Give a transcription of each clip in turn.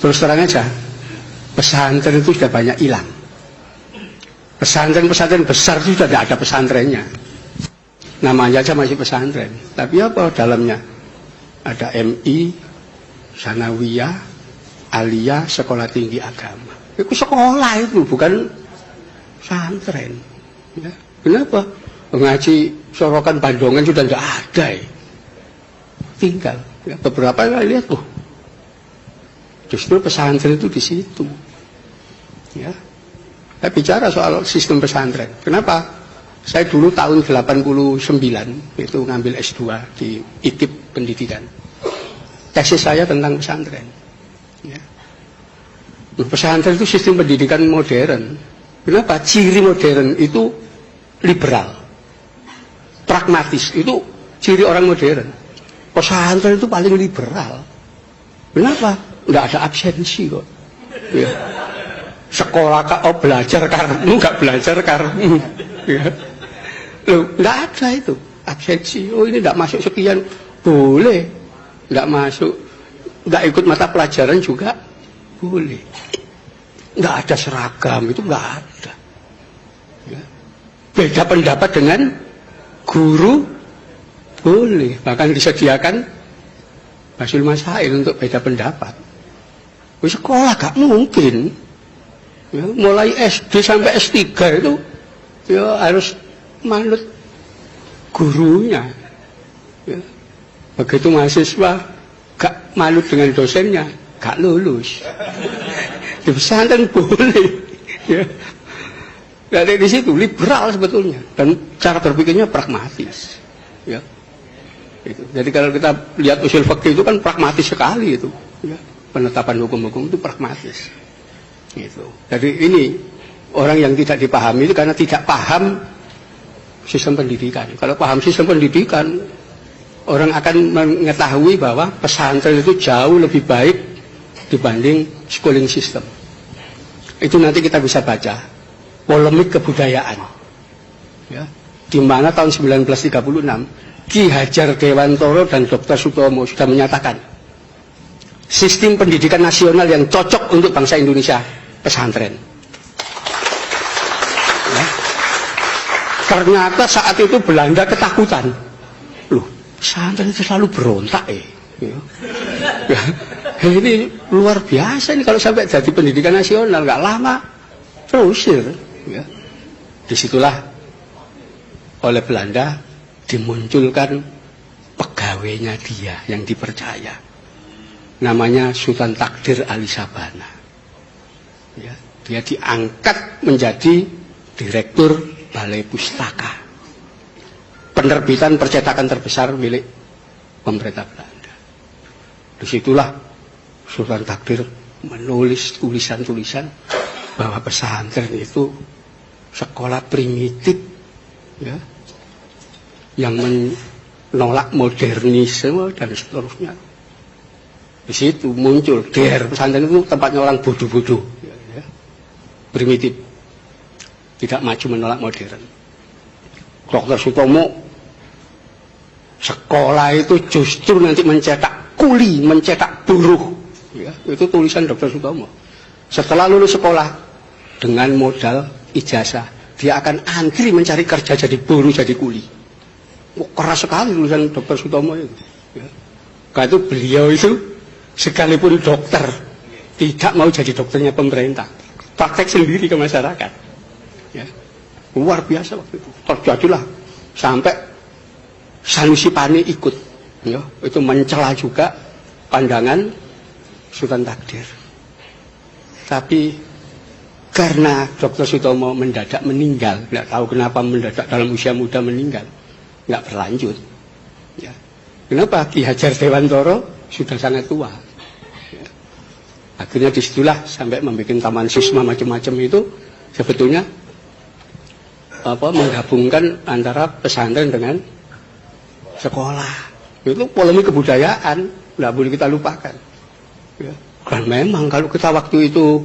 Terus terang aja, pesantren itu sudah banyak hilang. Pesantren-pesantren besar itu sudah tidak ada pesantrennya. Namanya aja masih pesantren. Tapi apa dalamnya? Ada MI, Sanawiyah, Aliyah, sekolah tinggi agama. Itu sekolah itu, bukan pesantren. Ya. Kenapa? Ngaji Sorokan Bandongan sudah tidak ada. Tinggal. Ya, beberapa kali lihat tuh. Justru pesantren itu di situ. Ya. Saya bicara soal sistem pesantren. Kenapa? Saya dulu tahun 89 itu ngambil S2 di ITIB Pendidikan. Tesis saya tentang pesantren. Ya. Pesantren itu sistem pendidikan modern. Kenapa? Ciri modern itu liberal, pragmatis. Itu ciri orang modern. Pesantren itu paling liberal. Kenapa? Tidak ada absensi kok. Ya. Sekolah belajar karena nggak belajar karena. Ya. Loh, nggak ada itu absensi. Oh ini nggak masuk sekian, boleh. Nggak masuk, nggak ikut mata pelajaran juga boleh. Nggak ada seragam, itu nggak ada. Ya. Beda pendapat dengan guru boleh, bahkan disediakan hasil masail untuk beda pendapat. Di sekolah gak mungkin. Ya, mulai SD sampai S3 itu ya harus manut gurunya. Ya. Begitu mahasiswa gak manut dengan dosennya, gak lulus. Di pesantren boleh. Ya. Dari di situ liberal sebetulnya dan cara berpikirnya pragmatis. Ya. Itu. Jadi kalau kita lihat usul fikih itu kan pragmatis sekali itu. Ya. Penetapan hukum-hukum itu pragmatis. Gitu. Jadi ini orang yang tidak dipahami itu karena tidak paham sistem pendidikan. Kalau paham sistem pendidikan, orang akan mengetahui bahwa pesantren itu jauh lebih baik dibanding schooling system. Itu nanti kita bisa baca polemik kebudayaan. Ya. Di mana tahun 1936 Ki Hajar Dewantoro dan Dr. Sutomo sudah menyatakan sistem pendidikan nasional yang cocok untuk bangsa Indonesia pesantren. Ya. Ternyata saat itu Belanda ketakutan. Loh, pesantren itu selalu berontak ya. Ya. Ini luar biasa ini kalau sampai jadi pendidikan nasional, nggak lama terusir. Ya. Disitulah oleh Belanda dimunculkan pegawainya dia yang dipercaya. Namanya Sultan Takdir Ali Sabana. Ya, dia diangkat menjadi direktur Balai Pustaka, penerbitan percetakan terbesar milik pemerintah Belanda. Disitulah Sultan Takdir menulis tulisan-tulisan bahwa pesantren itu sekolah primitif, ya, yang menolak modernisme dan seterusnya. Di situ muncul pesantren itu tempatnya orang bodoh-bodoh, ya, primitif, tidak maju menolak modern. Dr. Sutomo, sekolah itu justru nanti mencetak kuli, mencetak buruh, ya, itu tulisan Dr. Sutomo. Setelah lulus sekolah dengan modal ijazah, dia akan antri mencari kerja jadi buruh, jadi kuli. Keras sekali tulisan Dr. Sutomo itu. Ya. Karena itu beliau itu sekalipun dokter tidak mau jadi dokternya pemerintah, praktek sendiri ke masyarakat. Ya. Luar biasa waktu itu. Terjadilah sampai Sanusi Pani ikut. Ya. Itu mencela juga pandangan Sultan Takdir. Tapi karena Dr. Sutomo mendadak meninggal, nggak tahu kenapa mendadak dalam usia muda meninggal, nggak berlanjut. Ya. Kenapa? Ki Hajar Dewantoro sudah sangat tua. Ya. Akhirnya disitulah sampai membuat taman sisma macam-macam itu sebetulnya menggabungkan antara pesantren dengan sekolah. Itu polemik kebudayaan, nggak boleh kita lupakan. Ya. Dan memang kalau kita waktu itu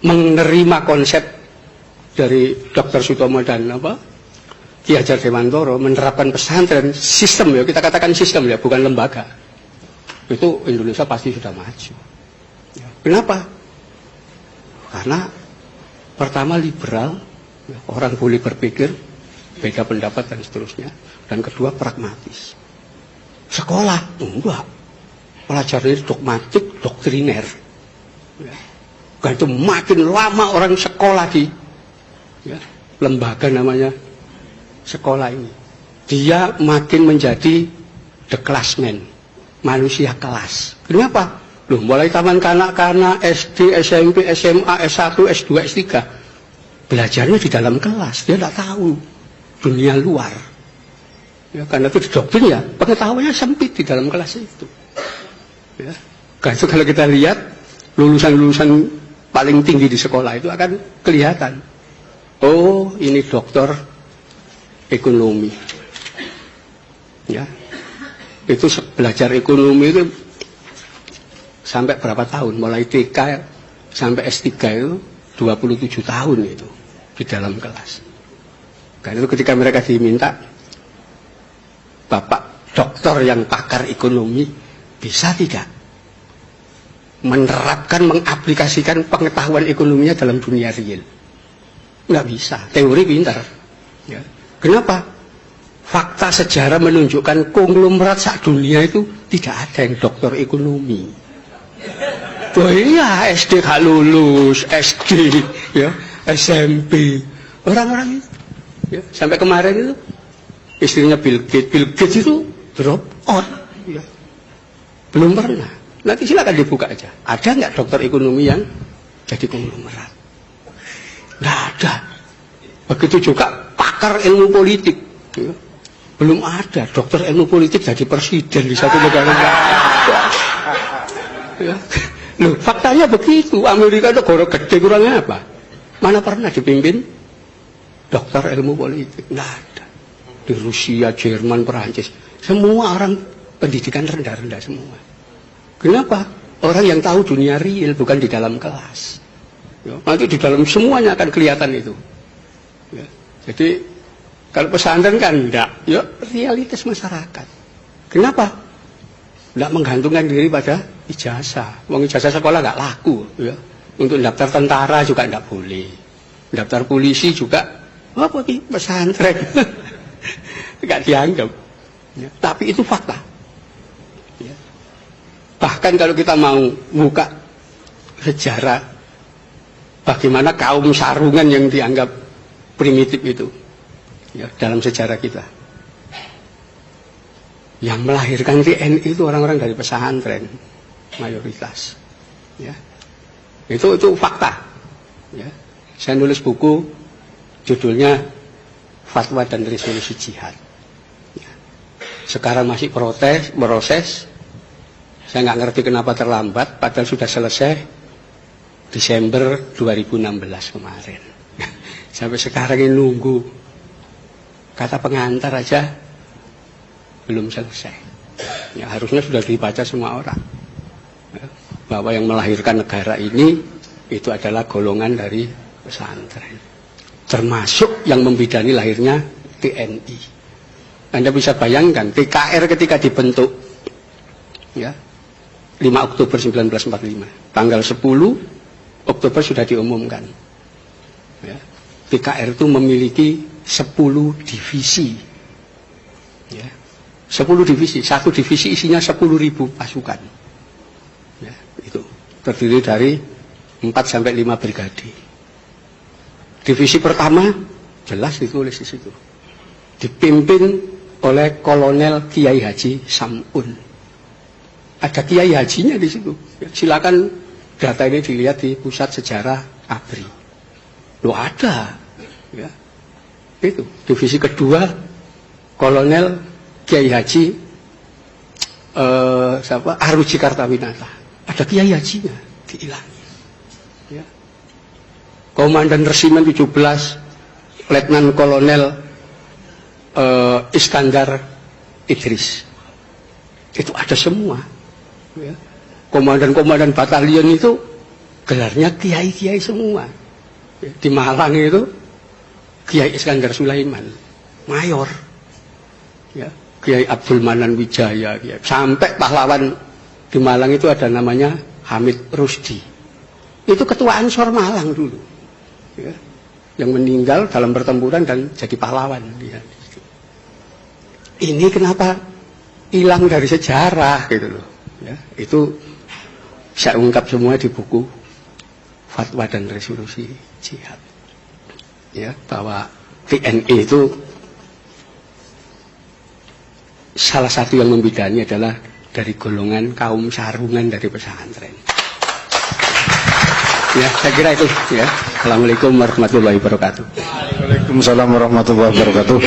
menerima konsep dari Dr. Sutomo dan Ki Hajar Dewantoro menerapkan pesantren sistem, ya kita katakan sistem ya, bukan lembaga, itu Indonesia pasti sudah maju. Kenapa? Karena pertama liberal, orang boleh berpikir, beda pendapat dan seterusnya. Dan kedua pragmatis. Sekolah, enggak. Pelajarannya dogmatik, doktriner. Karena itu makin lama orang sekolah di lembaga namanya sekolah ini, dia makin menjadi the classman, manusia kelas. Kenapa? Loh, mulai taman kanak-kanak, SD, SMP, SMA, S1, S2, S3, belajarnya di dalam kelas. Dia tidak tahu dunia luar. Ya, karena itu didoktrin ya, pengetahuannya sempit di dalam kelas itu. Ya. Karena itu kalau kita lihat lulusan-lulusan paling tinggi di sekolah itu akan kelihatan. Oh, ini doktor ekonomi. Ya. Itu belajar ekonomi itu sampai berapa tahun? Mulai TK sampai S3 itu 27 tahun itu di dalam kelas. Karena itu ketika mereka diminta, Bapak dokter yang pakar ekonomi, bisa tidak menerapkan, mengaplikasikan pengetahuan ekonominya dalam dunia real? Nggak bisa. Teori pintar. Ya. Kenapa? Fakta sejarah menunjukkan konglomerat sak dunia itu tidak ada yang dokter ekonomi. Oh iya, SD gak lulus, SD, ya, SMP, orang-orang itu, ya, sampai kemarin itu istrinya Bill Gates itu drop out, ya. Belum pernah. Nanti silakan dibuka aja. Ada nggak dokter ekonomi yang jadi konglomerat? Nggak ada. Begitu juga pakar ilmu politik, ya. Belum ada dokter ilmu politik jadi presiden di satu negara. Ya. Loh, faktanya begitu. Amerika itu negara gede, kurangnya apa? Mana pernah dipimpin dokter ilmu politik? Nggak ada. Di Rusia, Jerman, Perancis, semua orang pendidikan rendah-rendah semua. Kenapa? Orang yang tahu dunia real, bukan di dalam kelas. Ya, nanti di dalam semuanya akan kelihatan itu. Ya. Jadi kalau pesantren kan enggak, ya realitas masyarakat. Kenapa? Enggak menggantungkan diri pada ijazah. Wong ijazah sekolah enggak laku, ya. Untuk daftar tentara juga enggak boleh. Daftar polisi juga apa sih pesantren. Enggak dianggap. Ya. Tapi itu fakta. Ya. Bahkan kalau kita mau buka sejarah bagaimana kaum sarungan yang dianggap primitif itu, ya, dalam sejarah kita. Yang melahirkan TNI itu orang-orang dari pesantren, mayoritas. Ya. Itu fakta. Ya. Saya nulis buku, judulnya Fatwa dan Resolusi Jihad. Ya. Sekarang masih proses. Saya nggak ngerti kenapa terlambat, padahal sudah selesai Desember 2016 kemarin. Sampai sekarang ini nunggu. Kata pengantar aja belum selesai. Ya, harusnya sudah dibaca semua orang. Ya, bahwa yang melahirkan negara ini itu adalah golongan dari pesantren. Termasuk yang membidani lahirnya TNI. Anda bisa bayangkan TKR ketika dibentuk, ya, 5 Oktober 1945. Tanggal 10 Oktober sudah diumumkan. Ya, TKR itu memiliki 10 divisi. Ya. 10 divisi, satu divisi isinya 10.000 pasukan. Ya, itu terdiri dari 4 sampai 5 brigade. Divisi pertama jelas ditulis di situ. Dipimpin oleh Kolonel Kiai Haji Samun. Ada Kiai Hajinya di situ. Ya, silakan data ini dilihat di Pusat Sejarah ABRI. Loh ada. Ya. Itu divisi kedua Kolonel Kiai Haji Aruji Kartawinata. Ada Kiai Hajinya dihilangi. Ya. Komandan Resimen 17 Letnan Kolonel Iskandar Idris. Itu ada semua. Ya. Komandan-komandan batalion itu gelarnya kiai-kiai semua. Ya. Di Malang itu Kiai Iskandar Sulaiman, mayor. Ya. Kiai Abdul Manan Wijaya, ya. Sampai pahlawan di Malang itu ada namanya Hamid Rusdi. Itu ketua Ansor Malang dulu, ya, yang meninggal dalam pertempuran dan jadi pahlawan dia. Ini kenapa hilang dari sejarah gitu loh, ya. Itu saya ungkap semua di buku Fatwa dan Resolusi Jihad, ya, bahwa TNI itu salah satu yang membedanya adalah dari golongan kaum sarungan dari pesantren. Ya, saya kira itu, ya. Assalamualaikum warahmatullahi wabarakatuh. Waalaikumsalam warahmatullahi wabarakatuh.